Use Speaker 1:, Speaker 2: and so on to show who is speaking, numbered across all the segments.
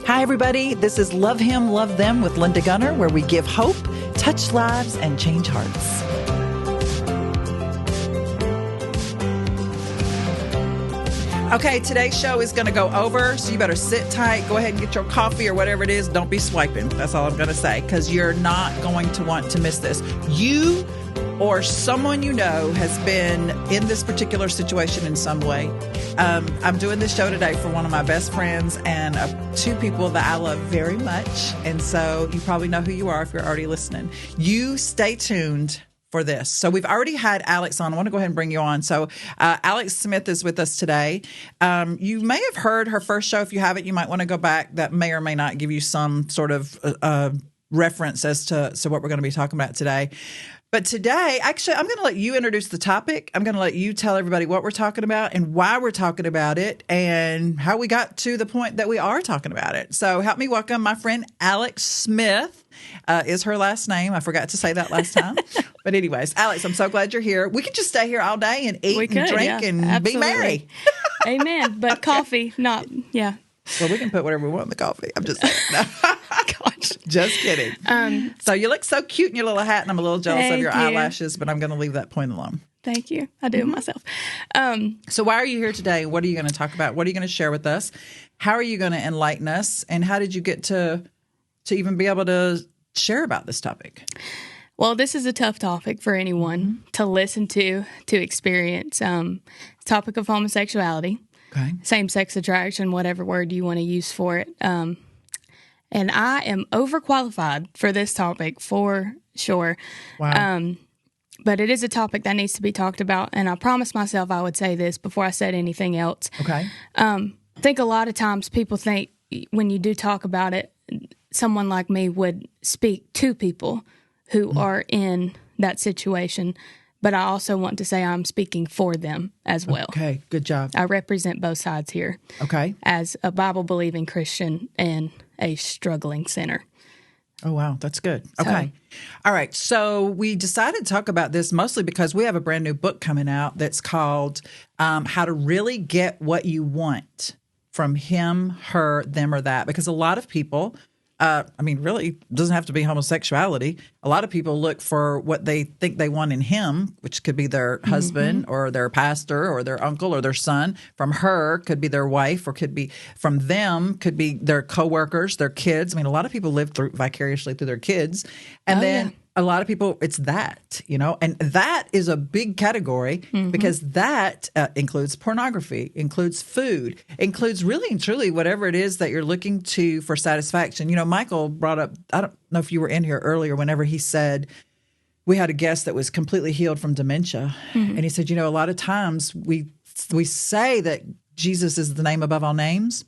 Speaker 1: Hi, everybody. This is Love Him, Love Them with Linda Gunner, where we give hope, touch lives, and change hearts. Okay, today's show is going to go over, so you better sit tight. Go ahead and get your coffee or whatever it is. Don't be swiping. That's all I'm going to say, because you're not going to want to miss this. You or someone you know has been in this particular situation in some way. I'm doing this show today for one of my best friends and two people that I love very much. And so you probably know who you are if you're already listening. You stay tuned for this. So we've already had Alex on. I want to go ahead and bring you on. So Alex Smith is with us today. You may have heard her first show. If you haven't, you might want to go back. That may or may not give you some sort of reference as to what we're going to be talking about today. But today, actually, I'm going to let you introduce the topic. I'm going to let you tell everybody what we're talking about and why we're talking about it and how we got to the point that we are talking about it. So help me welcome my friend Alex Smith is her last name. I forgot to say that last time. But anyways, Alex, I'm so glad you're here. We could just stay here all day and eat and drink and
Speaker 2: absolutely.
Speaker 1: Be merry.
Speaker 2: Amen. But coffee, not, yeah.
Speaker 1: Well, we can put whatever we want in the coffee. I'm just saying. No.
Speaker 2: Gosh.
Speaker 1: Just kidding. So you look so cute in your little hat, and I'm a little jealous of your eyelashes, but I'm going to leave that point alone.
Speaker 2: Thank you. I do it myself.
Speaker 1: So why are you here today? What are you going to talk about? What are you going to share with us? How are you going to enlighten us? And how did you get to even be able to share about this topic?
Speaker 2: Well, this is a tough topic for anyone to listen to experience. Topic of homosexuality.
Speaker 1: Okay.
Speaker 2: Same-sex attraction, whatever word you want to use for it. And I am overqualified for this topic for sure.
Speaker 1: Wow.
Speaker 2: But it is a topic that needs to be talked about. And I promised myself I would say this before I said anything else.
Speaker 1: Okay.
Speaker 2: I think a lot of times people think when you do talk about it, someone like me would speak to people who are in that situation. But I also want to say I'm speaking for them as well.
Speaker 1: Okay, good job.
Speaker 2: I represent both sides here.
Speaker 1: Okay.
Speaker 2: As a Bible-believing Christian and a struggling sinner.
Speaker 1: Oh, wow. That's good. Okay. All right. So we decided to talk about this mostly because we have a brand new book coming out that's called How to Really Get What You Want from Him, Her, Them, or That. Because a lot of people... really, it doesn't have to be homosexuality. A lot of people look for what they think they want in him, which could be their husband or their pastor or their uncle or their son. From her could be their wife, or could be from them, could be their coworkers, their kids. I mean, a lot of people live vicariously through their kids. And a lot of people, it's that, and that is a big category because that includes pornography, includes food, includes really and truly whatever it is that you're looking to for satisfaction. Michael brought up, I don't know if you were in here earlier, whenever he said, we had a guest that was completely healed from dementia. And he said, a lot of times we say that Jesus is the name above all names.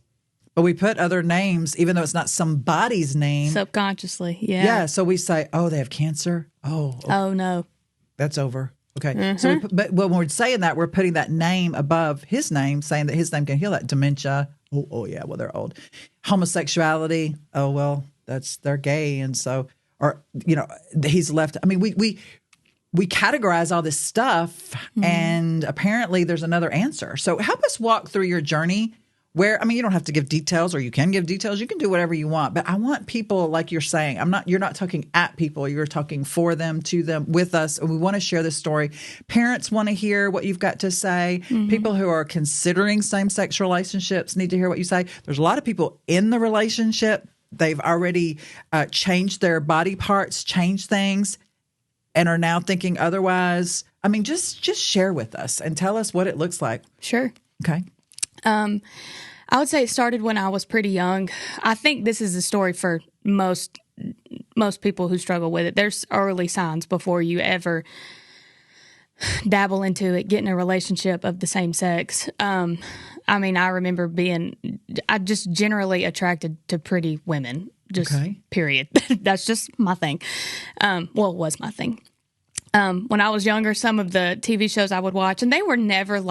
Speaker 1: But we put other names, even though it's not somebody's name.
Speaker 2: Subconsciously, yeah.
Speaker 1: Yeah, so we say, oh, they have cancer? Oh, okay.
Speaker 2: Oh, no.
Speaker 1: That's over. Okay. So but when we're saying that, we're putting that name above his name, saying that his name can heal that. Dementia. Oh yeah, well, they're old. Homosexuality. Oh, well, they're gay. And so, or, he's left. I mean, we categorize all this stuff, and apparently there's another answer. So help us walk through your journey. Where, you don't have to give details, or you can give details. You can do whatever you want. But I want people, like you're saying, you're not talking at people. You're talking for them, to them, with us. And we want to share this story. Parents want to hear what you've got to say. People who are considering same-sex relationships need to hear what you say. There's a lot of people in the relationship. They've already changed their body parts, changed things, and are now thinking otherwise. Just share with us and tell us what it looks like.
Speaker 2: Sure.
Speaker 1: Okay.
Speaker 2: I would say it started when I was pretty young. I think this is a story for most people who struggle with it. There's early signs before you ever dabble into it, get in a relationship of the same sex. I remember I just generally attracted to pretty women, just period. That's just my thing. It was my thing. When I was younger, some of the TV shows I would watch, and they were never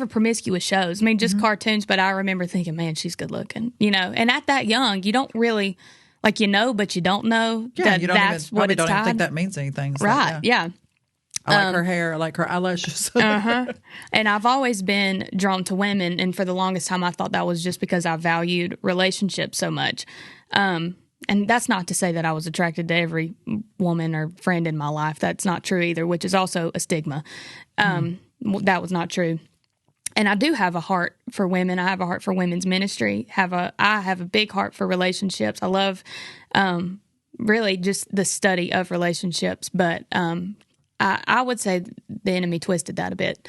Speaker 2: promiscuous shows. Just cartoons, but I remember thinking, man, she's good looking, And at that young, you don't really, but you don't know
Speaker 1: that
Speaker 2: that's what it's
Speaker 1: don't
Speaker 2: tied.
Speaker 1: think that means anything. So,
Speaker 2: right, yeah.
Speaker 1: I like her hair. I like her eyelashes.
Speaker 2: And I've always been drawn to women. And for the longest time, I thought that was just because I valued relationships so much. And that's not to say that I was attracted to every woman or friend in my life. That's not true either, which is also a stigma. That was not true. And I do have a heart for women. I have a heart for women's ministry. I have a big heart for relationships. I love really just the study of relationships. But I would say the enemy twisted that a bit.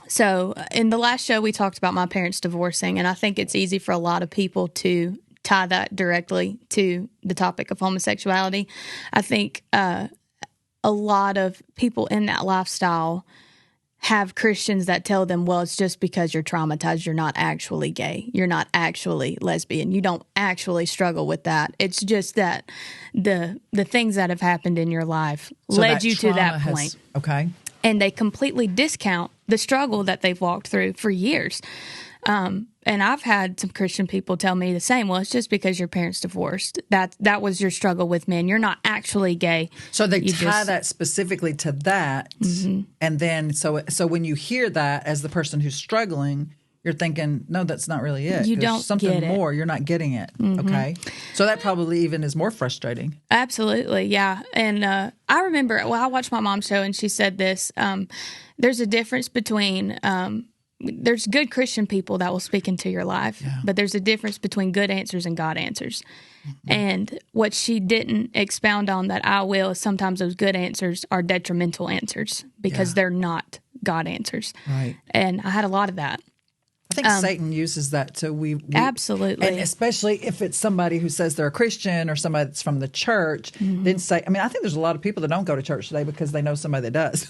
Speaker 2: So in the last show, we talked about my parents divorcing. And I think it's easy for a lot of people to tie that directly to the topic of homosexuality. I think a lot of people in that lifestyle have Christians that tell them, well, it's just because you're traumatized. You're not actually gay. You're not actually lesbian. You don't actually struggle with that. It's just that the things that have happened in your life led you to that point.
Speaker 1: Okay.
Speaker 2: And they completely discount the struggle that they've walked through for years. And I've had some Christian people tell me the same. Well, it's just because your parents divorced. That was your struggle with men. You're not actually gay.
Speaker 1: So they tie that specifically to that. And then so when you hear that as the person who's struggling, you're thinking, no, that's not really it.
Speaker 2: You
Speaker 1: There's
Speaker 2: don't
Speaker 1: something
Speaker 2: get it.
Speaker 1: more. You're not getting it. Okay. So that probably even is more frustrating.
Speaker 2: Absolutely, yeah. And I remember, I watched my mom's show and she said this. There's a difference between there's good Christian people that will speak into your life, but there's a difference between good answers and God answers. And what she didn't expound on that I will is sometimes those good answers are detrimental answers because they're not God answers.
Speaker 1: Right.
Speaker 2: And I had a lot of that.
Speaker 1: I think Satan uses that to we
Speaker 2: absolutely,
Speaker 1: and especially if it's somebody who says they're a Christian or somebody that's from the church. Then say, I mean, I think there's a lot of people that don't go to church today because they know somebody that does.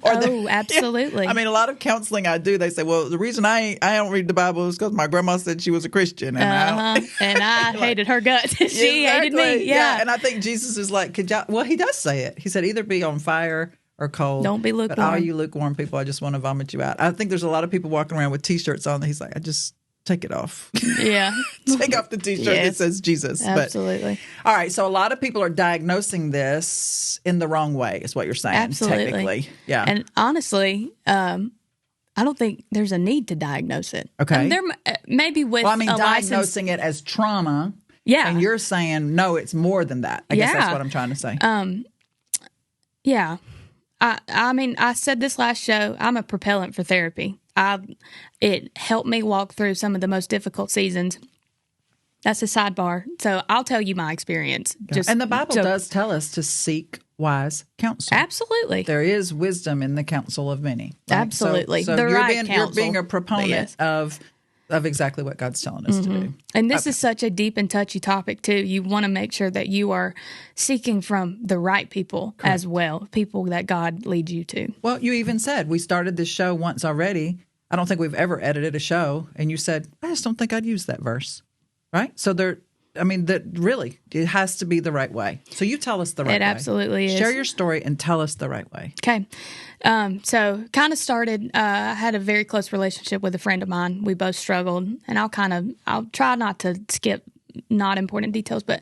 Speaker 2: Absolutely.
Speaker 1: Yeah. I mean, a lot of counseling I do, they say, well, the reason I don't read the Bible is because my grandma said she was a Christian. And
Speaker 2: I hated her guts. She hated me. Yeah.
Speaker 1: And I think Jesus is like, well, he does say it. He said, either be on fire or cold.
Speaker 2: Don't be lukewarm.
Speaker 1: But all you lukewarm people, I just want to vomit you out. I think there's a lot of people walking around with T-shirts on. He's like, I just take it off.
Speaker 2: Yeah.
Speaker 1: Take off the T-shirt that says Jesus.
Speaker 2: Absolutely.
Speaker 1: But, all right. So a lot of people are diagnosing this in the wrong way is what you're saying.
Speaker 2: Absolutely.
Speaker 1: Technically. Yeah.
Speaker 2: And honestly, I don't think there's a need to diagnose it.
Speaker 1: Okay.
Speaker 2: There maybe with
Speaker 1: diagnosing it as trauma.
Speaker 2: Yeah.
Speaker 1: And you're saying, no, it's more than that. I guess that's what I'm trying to say.
Speaker 2: Yeah. I mean, I said this last show, I'm a propellant for therapy. It helped me walk through some of the most difficult seasons. That's a sidebar. So I'll tell you my experience.
Speaker 1: And the Bible does tell us to seek wise counsel.
Speaker 2: Absolutely.
Speaker 1: There is wisdom in the counsel of many. Right?
Speaker 2: Absolutely.
Speaker 1: So you're being a proponent of exactly what God's telling us to do.
Speaker 2: And this is such a deep and touchy topic, too. You want to make sure that you are seeking from the right people as well, people that God leads you to.
Speaker 1: Well, you even said we started this show once already. I don't think we've ever edited a show. And you said, I just don't think I'd use that verse. Right? So really, it has to be the right way. So you tell us the right way.
Speaker 2: It absolutely is.
Speaker 1: Share your story and tell us the right way.
Speaker 2: Okay. So kind of started, I had a very close relationship with a friend of mine. We both struggled, and I'll try not to skip not important details, but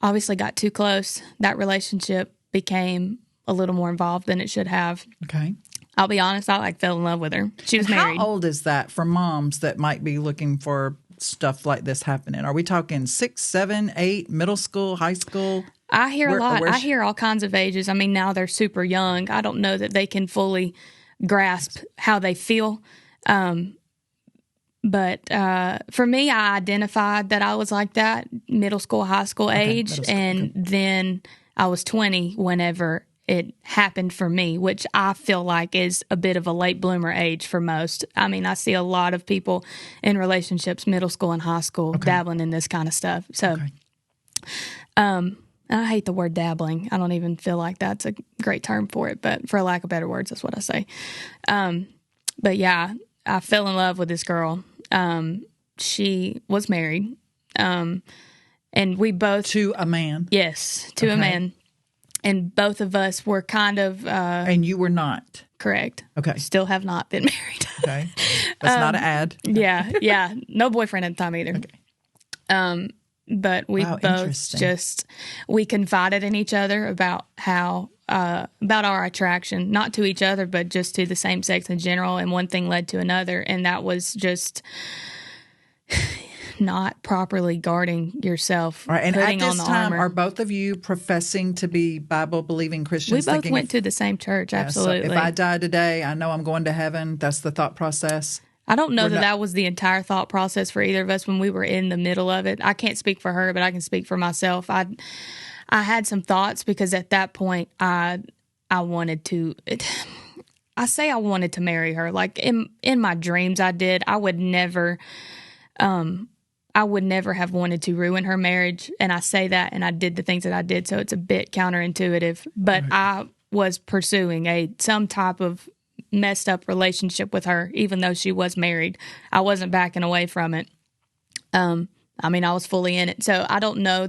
Speaker 2: obviously got too close. That relationship became a little more involved than it should have.
Speaker 1: Okay.
Speaker 2: I'll be honest, I fell in love with her. She was married.
Speaker 1: How old is that for moms that might be looking for stuff like this happening? Are we talking 6, 7, 8, middle school, high school?
Speaker 2: I hear a lot. I hear all kinds of ages. I mean, now they're super young. I don't know that they can fully grasp how they feel. But for me, I identified that I was like that middle school, high school age. And then I was 20 whenever it happened for me, which I feel like is a bit of a late bloomer age for most. I mean, I see a lot of people in relationships, middle school and high school, dabbling in this kind of stuff. So, I hate the word dabbling. I don't even feel like that's a great term for it, but for lack of better words, that's what I say. But yeah, I fell in love with this girl. She was married. And we both...
Speaker 1: To a man?
Speaker 2: Yes, to a man. And both of us were kind of...
Speaker 1: and you were not?
Speaker 2: Correct.
Speaker 1: Okay.
Speaker 2: Still have not been married.
Speaker 1: Okay. That's not an ad.
Speaker 2: Yeah. No boyfriend at the time either.
Speaker 1: Okay.
Speaker 2: but we both we confided in each other about how about our attraction, not to each other, but just to the same sex in general. And one thing led to another, and that was just not properly guarding yourself.
Speaker 1: Right. And at this time, are both of you professing to be Bible-believing Christians?
Speaker 2: We both went to the same church, absolutely.
Speaker 1: So if I die today, I know I'm going to heaven. That's the thought process.
Speaker 2: I don't know that was the entire thought process for either of us when we were in the middle of it. I can't speak for her, but I can speak for myself. I had some thoughts because at that point, I wanted to. I say I wanted to marry her. Like in my dreams, I did. I would never have wanted to ruin her marriage. And I say that, and I did the things that I did, so it's a bit counterintuitive. But I was pursuing some type of messed up relationship with her, even though she was married. I wasn't backing away from it. I was fully in it. So I don't know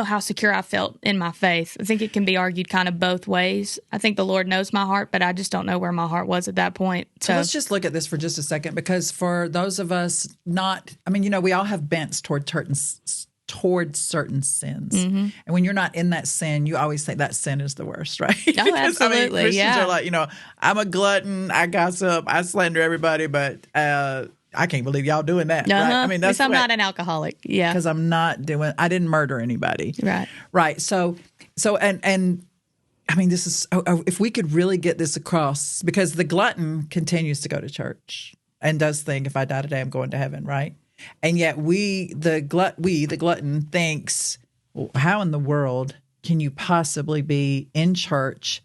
Speaker 2: how secure I felt in my faith. I think it can be argued kind of both ways. I think the Lord knows my heart, but I just don't know where my heart was at that point.
Speaker 1: So let's just look at this for just a second, because for those of us we all have bents towards certain sins. Mm-hmm. And when you're not in that sin, you always think that sin is the worst, right?
Speaker 2: Oh, absolutely.
Speaker 1: Christians are like, I'm a glutton, I gossip, I slander everybody, but I can't believe y'all doing that.
Speaker 2: Uh-huh.
Speaker 1: Right?
Speaker 2: That's I'm not an alcoholic. Yeah.
Speaker 1: Because I didn't murder anybody.
Speaker 2: Right.
Speaker 1: Right. So this is, if we could really get this across, because the glutton continues to go to church and does think, if I die today, I'm going to heaven, right? And yet the glutton thinks, well, how in the world can you possibly be in church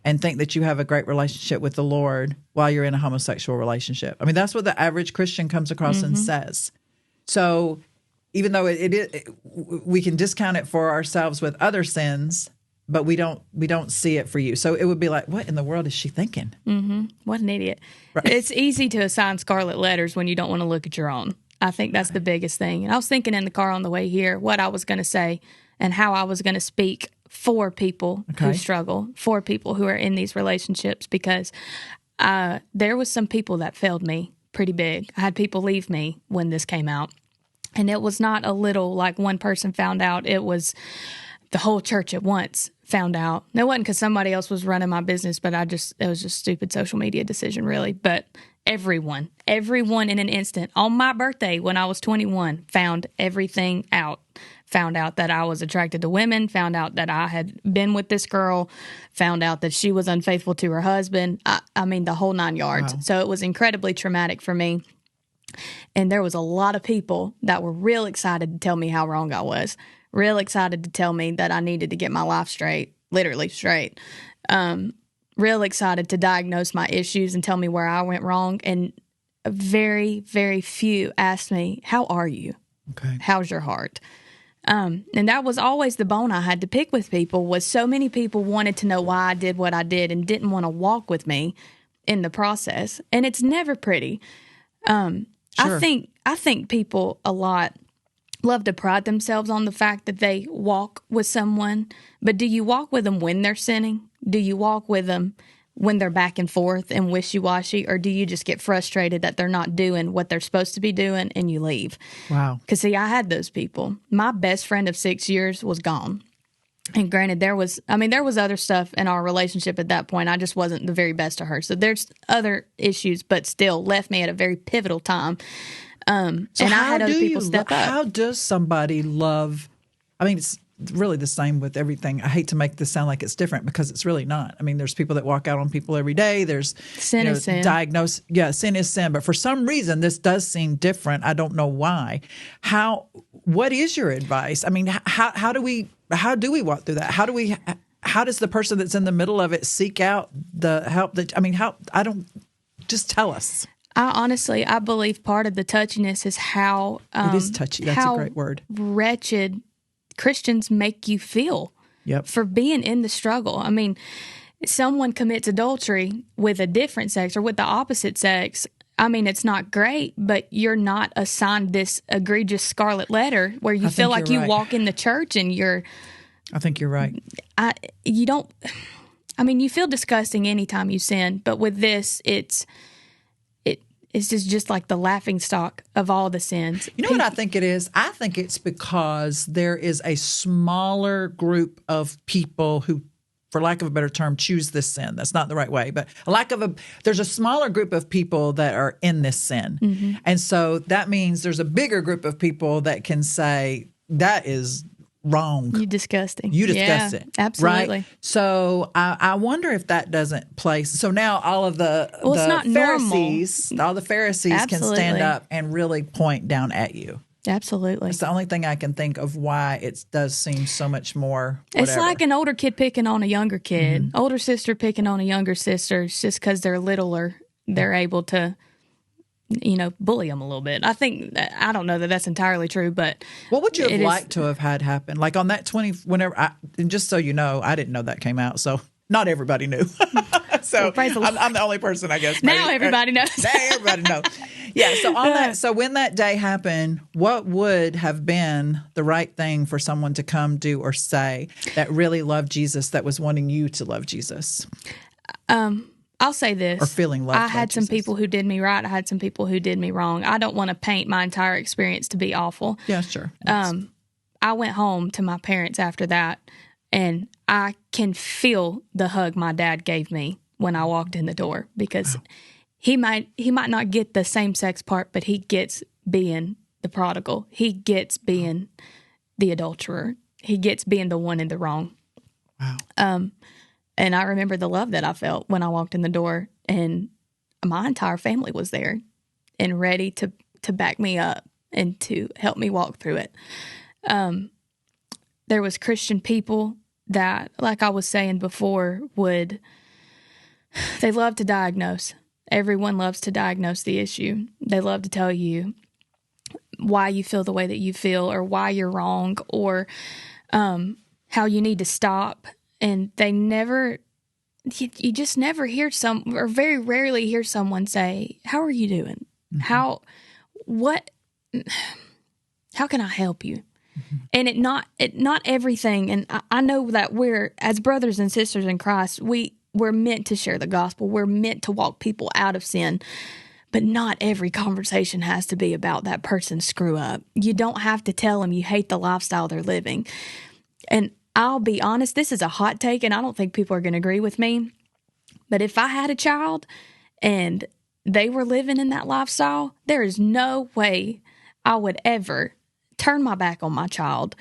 Speaker 1: and think that you have a great relationship with the Lord while you're in a homosexual relationship? I mean, that's what the average Christian comes across and says. So even though we can discount it for ourselves with other sins, but we don't see it for you. So it would be like, what in the world is she thinking?
Speaker 2: Mm-hmm. What an idiot. Right. It's easy to assign scarlet letters when you don't want to look at your own. I think that's the biggest thing. And I was thinking in the car on the way here what I was going to say and how I was going to speak for people who struggle, for people who are in these relationships, because there was some people that failed me pretty big. I had people leave me when this came out. And it was not a little, like one person found out. It was the whole church at once found out. It wasn't because somebody else was running my business, but it was just a stupid social media decision, really. But everyone in an instant, on my birthday when I was 21, found everything out. Found out that I was attracted to women, found out that I had been with this girl, found out that she was unfaithful to her husband. The whole 9 yards. Wow. So it was incredibly traumatic for me. And there was a lot of people that were real excited to tell me how wrong I was, real excited to tell me that I needed to get my life straight, literally straight, real excited to diagnose my issues and tell me where I went wrong. And very, very few asked me, how are you?
Speaker 1: Okay.
Speaker 2: How's your heart? And that was always the bone I had to pick with people, was so many people wanted to know why I did what I did and didn't want to walk with me in the process. And it's never pretty. Sure. I think people a lot love to pride themselves on the fact that they walk with someone, but do you walk with them when they're sinning? Do you walk with them when they're back and forth and wishy-washy, or do you just get frustrated that they're not doing what they're supposed to be doing and you leave?
Speaker 1: Wow.
Speaker 2: Because, see, I had those people. My best friend of 6 years was gone. And granted, there was other stuff in our relationship at that point. I just wasn't the very best to her. So there's other issues, but still left me at a very pivotal time. And I had other people step up.
Speaker 1: How does somebody love? I mean, it's really the same with everything. I hate to make this sound like it's different, because it's really not. I mean, there's people that walk out on people every day. There's
Speaker 2: sin is sin.
Speaker 1: Sin is sin. But for some reason, this does seem different. I don't know why. What is your advice? I mean, how do we walk through that? How does the person that's in the middle of it seek out the help just tell us.
Speaker 2: I believe part of the touchiness is how
Speaker 1: it is touchy. That's a great word.
Speaker 2: Wretched Christians make you feel for being in the struggle. I mean, someone commits adultery with a different sex or with the opposite sex. I mean, it's not great, but you're not assigned this egregious scarlet letter where you feel like you walk in the church and you're...
Speaker 1: I think you're right.
Speaker 2: You feel disgusting anytime you sin, but with this, is just like the laughingstock of all the sins.
Speaker 1: You know what I think it is? I think it's because there is a smaller group of people who, for lack of a better term, choose this sin. That's not the right way, but there's a smaller group of people that are in this sin. Mm-hmm. And so that means there's a bigger group of people that can say, that is wrong.
Speaker 2: You disgusting.
Speaker 1: You disgust it.
Speaker 2: Absolutely.
Speaker 1: Right? So I wonder if that doesn't place. So now all of the Pharisees, all the Pharisees can stand up and really point down at you.
Speaker 2: Absolutely.
Speaker 1: It's the only thing I can think of why it does seem so much more whatever.
Speaker 2: It's like an older kid picking on a younger kid, older sister picking on a younger sister. It's just because they're littler, they're able to, bully them a little bit. I don't know that that's entirely true, but
Speaker 1: what would you have liked to have had happen? Like on that 20, and just so you know, I didn't know that came out, so not everybody knew. So I'm the only person, I guess.
Speaker 2: Now everybody knows.
Speaker 1: Now everybody knows. Yeah. So on that, so when that day happened, what would have been the right thing for someone to come do or say that really loved Jesus, that was wanting you to love Jesus?
Speaker 2: I'll say this.
Speaker 1: Or feeling loved.
Speaker 2: I had some people who did me right. I had some people who did me wrong. I don't want to paint my entire experience to be awful.
Speaker 1: Yeah, sure.
Speaker 2: I went home to my parents after that, and I can feel the hug my dad gave me when I walked in the door, because he might not get the same-sex part, but he gets being the prodigal. He gets being the adulterer. He gets being the one in the wrong.
Speaker 1: Wow.
Speaker 2: And I remember the love that I felt when I walked in the door, and my entire family was there and ready to back me up and to help me walk through it. There was Christian people that, like I was saying before, they love to diagnose. Everyone loves to diagnose the issue. They love to tell you why you feel the way that you feel, or why you're wrong, or how you need to stop. And you just never hear or very rarely hear someone say, "How are you doing? Mm-hmm. How can I help you?" Mm-hmm. And not everything. And I know that we're, as brothers and sisters in Christ, we're meant to share the gospel. We're meant to walk people out of sin. But not every conversation has to be about that person's screw up. You don't have to tell them you hate the lifestyle they're living. And I'll be honest, this is a hot take, and I don't think people are going to agree with me. But if I had a child and they were living in that lifestyle, there is no way I would ever turn my back on my child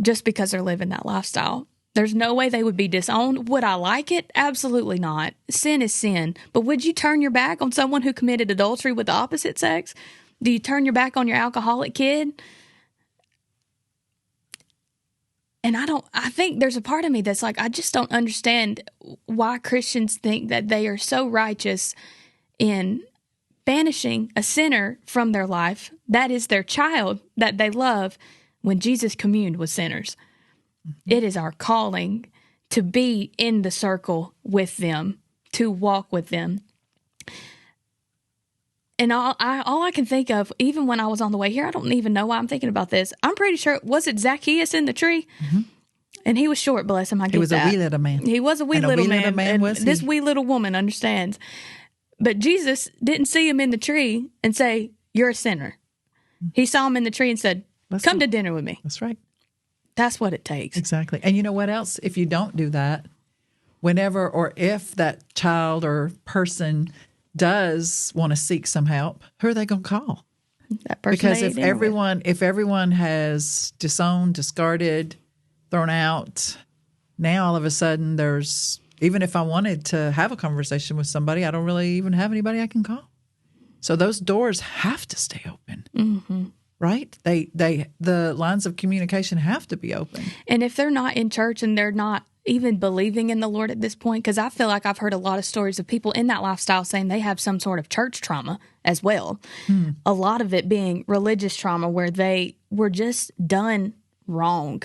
Speaker 2: just because they're living that lifestyle. There's no way they would be disowned. Would I like it? Absolutely not. Sin is sin. But would you turn your back on someone who committed adultery with the opposite sex? Do you turn your back on your alcoholic kid? And I think there's a part of me that's like, I just don't understand why Christians think that they are so righteous in banishing a sinner from their life, that is their child that they love, when Jesus communed with sinners. Mm-hmm. It is our calling to be in the circle with them, to walk with them. And all I can think of, even when I was on the way here, I don't even know why I'm thinking about this. I'm pretty sure, was it Zacchaeus in the tree? Mm-hmm. And he was short, bless him. I get that.
Speaker 1: He was a wee little man.
Speaker 2: He was a wee little man. And this wee little woman understands. But Jesus didn't see him in the tree and say, "You're a sinner." He saw him in the tree and said, "Come to dinner with me."
Speaker 1: That's right.
Speaker 2: That's what it takes.
Speaker 1: Exactly. And you know what else? If you don't do that, whenever or if that child or person does want to seek some help, who are they going to call?
Speaker 2: That person.
Speaker 1: Because if everyone has disowned, discarded, thrown out, now all of a sudden there's, even if I wanted to have a conversation with somebody, I don't really even have anybody I can call. So those doors have to stay open. Mm-hmm. Right? The lines of communication have to be open. And
Speaker 2: if they're not in church and they're not even believing in the Lord at this point, because I feel like I've heard a lot of stories of people in that lifestyle saying they have some sort of church trauma as well. A lot of it being religious trauma, where they were just done wrong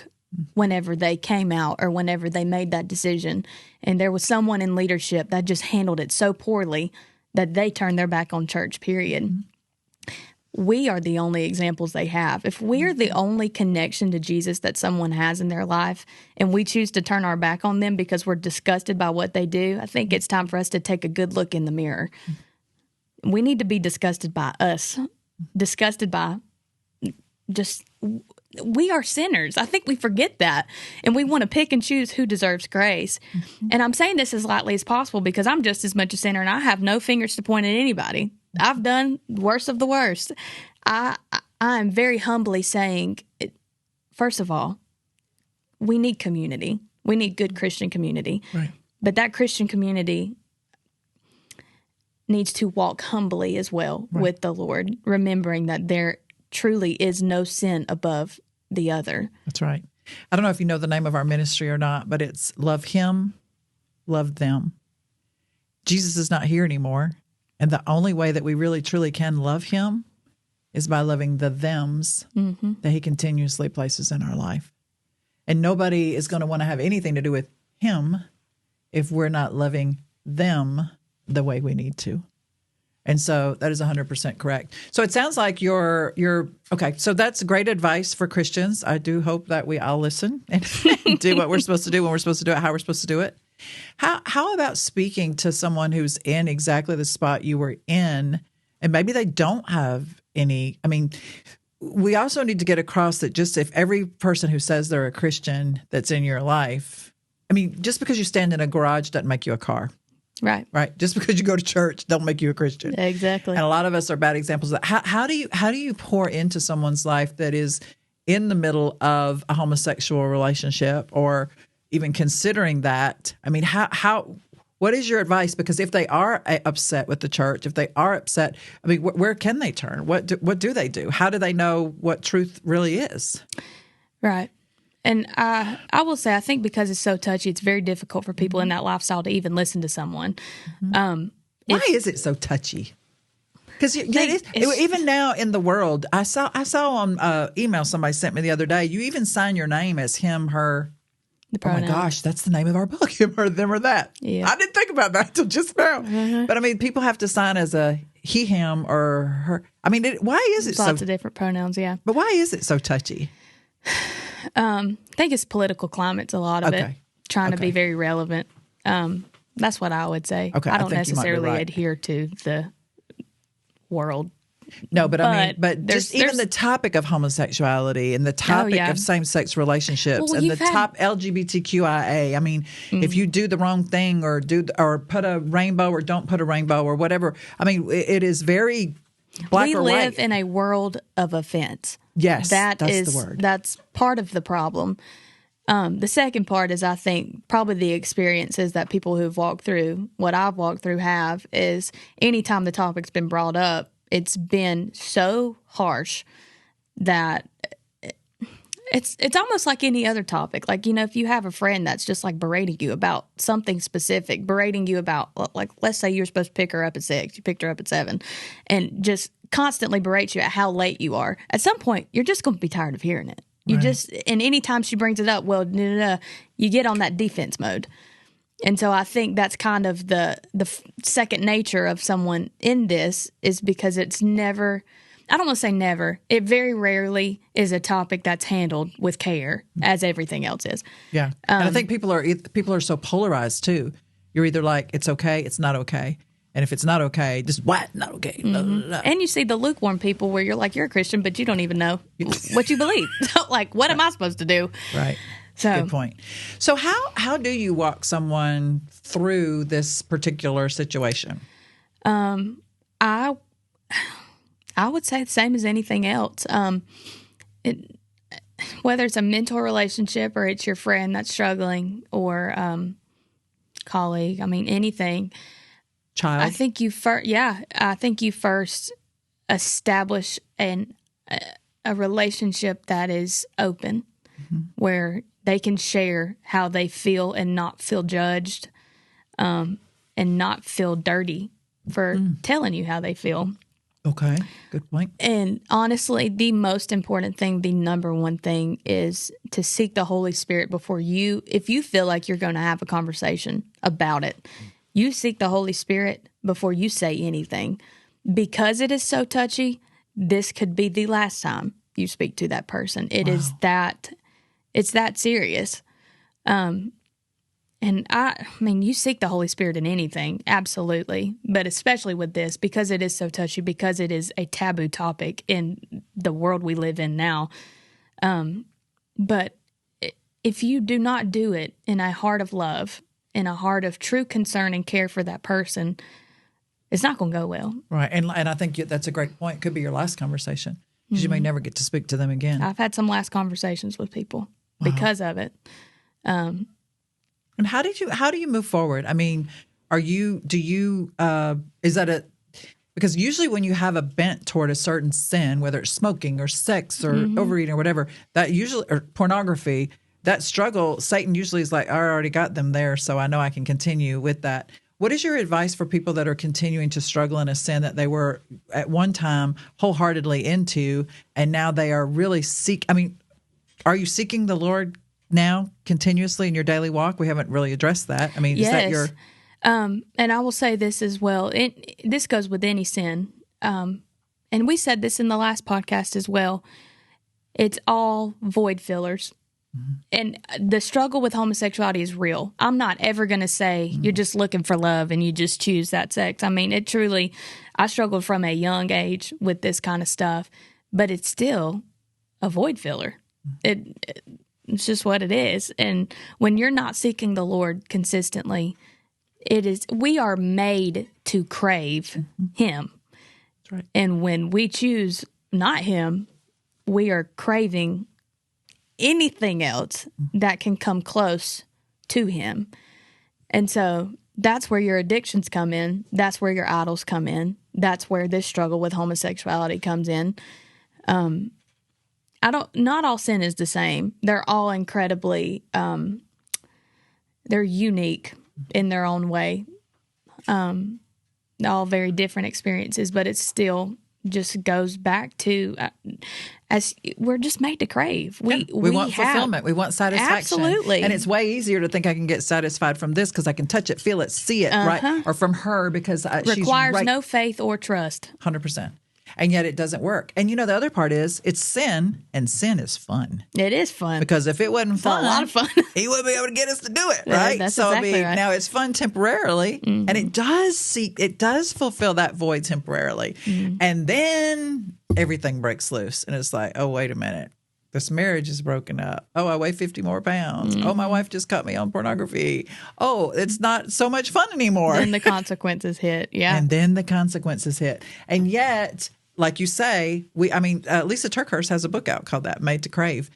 Speaker 2: whenever they came out or whenever they made that decision. And there was someone in leadership that just handled it so poorly that they turned their back on church, period. We are the only examples they have. If we're the only connection to Jesus that someone has in their life, and we choose to turn our back on them because we're disgusted by what they do, I think it's time for us to take a good look in the mirror. We need to be disgusted by us, disgusted by just, we are sinners. I think we forget that. And we want to pick and choose who deserves grace. Mm-hmm. And I'm saying this as lightly as possible because I'm just as much a sinner and I have no fingers to point at anybody. I've done worst of the worst. I am very humbly saying, first of all, we need community. We need good Christian community.
Speaker 1: Right.
Speaker 2: But that Christian community needs to walk humbly as well with the Lord, remembering that there truly is no sin above the other.
Speaker 1: That's right. I don't know if you know the name of our ministry or not, but it's Love Him, Love Them. Jesus is not here anymore. And the only way that we really, truly can love Him is by loving the thems that He continuously places in our life. And nobody is going to want to have anything to do with Him if we're not loving them the way we need to. And so that is 100% correct. So it sounds like you're okay. So that's great advice for Christians. I do hope that we all listen and do what we're supposed to do when we're supposed to do it, how we're supposed to do it. How about speaking to someone who's in exactly the spot you were in, and maybe they don't have any? I mean, we also need to get across that just if every person who says they're a Christian that's in your life, I mean, just because you stand in a garage doesn't make you a car.
Speaker 2: Right.
Speaker 1: Right. Just because you go to church don't make you a Christian.
Speaker 2: Exactly.
Speaker 1: And a lot of us are bad examples of that. How do you pour into someone's life that is in the middle of a homosexual relationship or even considering that? I mean, what is your advice? Because if they are upset with the church, if they are upset, I mean, where can they turn? What do they do? How do they know what truth really is?
Speaker 2: Right. And I will say, I think because it's so touchy, it's very difficult for people in that lifestyle to even listen to someone.
Speaker 1: Why is it so touchy? Because even now in the world, I saw on email somebody sent me the other day, you even sign your name as him, her. Oh my gosh, that's the name of our book, him or them or that. Yeah. I didn't think about that until just now. Mm-hmm. But I mean, people have to sign as a he, him, or her. I mean, why is it
Speaker 2: lots of different pronouns, yeah.
Speaker 1: But why is it so touchy?
Speaker 2: I think it's political climate's a lot of it, trying to be very relevant. That's what I would say. Okay, I don't necessarily adhere to the world.
Speaker 1: No, but I mean, just even the topic of homosexuality and the topic of same-sex relationships and the top LGBTQIA. I mean, if you do the wrong thing or put a rainbow or don't put a rainbow or whatever, I mean, it is very black or white.
Speaker 2: We live in a world of offense.
Speaker 1: Yes, that's the word.
Speaker 2: That's part of the problem. The second part is, I think, probably the experiences that people who've walked through what I've walked through have is anytime the topic's been brought up, it's been so harsh that it's almost like any other topic. Like, you know, if you have a friend that's just like berating you about something specific, berating you about, like, let's say you're supposed to pick her up at 6, you picked her up at 7, and just constantly berates you at how late you are. At some point, you're just going to be tired of hearing it. You just, and anytime she brings it up, well, you get on that defense mode. And so I think that's kind of the second nature of someone in this is because it's never, I don't want to say never, it very rarely is a topic that's handled with care as everything else is.
Speaker 1: Yeah. And I think people are so polarized too. You're either like, it's okay, it's not okay. And if it's not okay, just what? Not okay. Blah, blah, blah.
Speaker 2: And you see the lukewarm people where you're like, you're a Christian, but you don't even know what you believe. Like, what am I supposed to do?
Speaker 1: Right. So, good point. So how do you walk someone through this particular situation?
Speaker 2: I would say the same as anything else. Whether it's a mentor relationship or it's your friend that's struggling or colleague, I mean, anything.
Speaker 1: Child.
Speaker 2: I think you first establish a relationship that is open, where they can share how they feel and not feel judged, and not feel dirty for telling you how they feel.
Speaker 1: Okay, good point.
Speaker 2: And honestly, the most important thing, the number one thing, is to seek the Holy Spirit before you, if you feel like you're going to have a conversation about it, you seek the Holy Spirit before you say anything. Because it is so touchy, this could be the last time you speak to that person. It is that, it's that serious. And And I mean, you seek the Holy Spirit in anything, absolutely. But especially with this, because it is so touchy, because it is a taboo topic in the world we live in now. But if you do not do it in a heart of love, in a heart of true concern and care for that person, it's not going to go well.
Speaker 1: Right. And I think that's a great point. It could be your last conversation because you may never get to speak to them again.
Speaker 2: I've had some last conversations with people because of it.
Speaker 1: And how do you move forward? I mean, is that because usually when you have a bent toward a certain sin, whether it's smoking or sex or overeating or whatever, or pornography, that struggle, Satan usually is like, I already got them there, so I know I can continue with that. What is your advice for people that are continuing to struggle in a sin that they were at one time wholeheartedly into, and now they are really are you seeking the Lord now continuously in your daily walk? We haven't really addressed that. I mean,
Speaker 2: yes.
Speaker 1: Is that your...
Speaker 2: and I will say this as well. This goes with any sin. And we said this in the last podcast as well. It's all void fillers. Mm-hmm. And the struggle with homosexuality is real. I'm not ever going to say you're just looking for love and you just choose that sex. I mean, I struggled from a young age with this kind of stuff, but it's still a void filler. It's just what it is. And when you're not seeking the Lord consistently, we are made to crave Him.
Speaker 1: That's right.
Speaker 2: And when we choose not Him, we are craving anything else that can come close to Him. And so that's where your addictions come in. That's where your idols come in. That's where this struggle with homosexuality comes in. Not all sin is the same. They're all incredibly, they're unique in their own way. All very different experiences, but it still just goes back to as we're just made to crave. We
Speaker 1: want fulfillment. We want satisfaction.
Speaker 2: Absolutely.
Speaker 1: And it's way easier to think I can get satisfied from this because I can touch it, feel it, see it, right? Or from her because
Speaker 2: requires
Speaker 1: she's
Speaker 2: no faith or trust.
Speaker 1: 100%. And yet it doesn't work. And the other part is it's sin, and sin is fun.
Speaker 2: It is fun.
Speaker 1: Because if it wasn't fun,
Speaker 2: a lot of fun.
Speaker 1: He wouldn't be able to get us to do it, right?
Speaker 2: That's exactly right.
Speaker 1: Now it's fun temporarily, and it does fulfill that void temporarily. And then everything breaks loose, and it's like, oh, wait a minute. This marriage is broken up. Oh, I weigh 50 more pounds. Oh, my wife just caught me on pornography. Oh, it's not so much fun anymore.
Speaker 2: Then the consequences hit. Yeah.
Speaker 1: And then the consequences hit. And yet, like you say, Lisa Turkhurst has a book out called that, Made to Crave.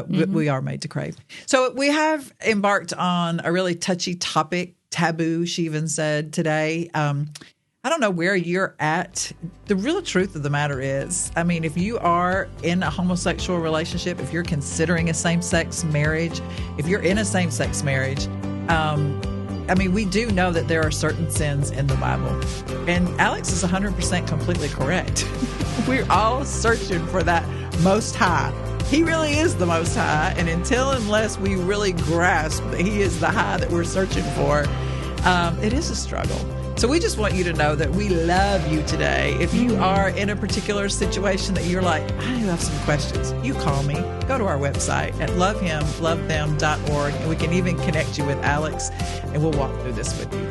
Speaker 1: We are made to crave. So we have embarked on a really touchy topic, taboo, she even said today. I don't know where you're at. The real truth of the matter is, if you are in a homosexual relationship, if you're considering a same-sex marriage, if you're in a same-sex marriage, we do know that there are certain sins in the Bible. And Alex is 100% completely correct. We're all searching for that Most High. He really is the Most High. And unless we really grasp that He is the high that we're searching for, it is a struggle. So we just want you to know that we love you today. If you are in a particular situation that you're like, I have some questions, you call me. Go to our website at lovehimlovethem.org, and we can even connect you with Alex, and we'll walk through this with you.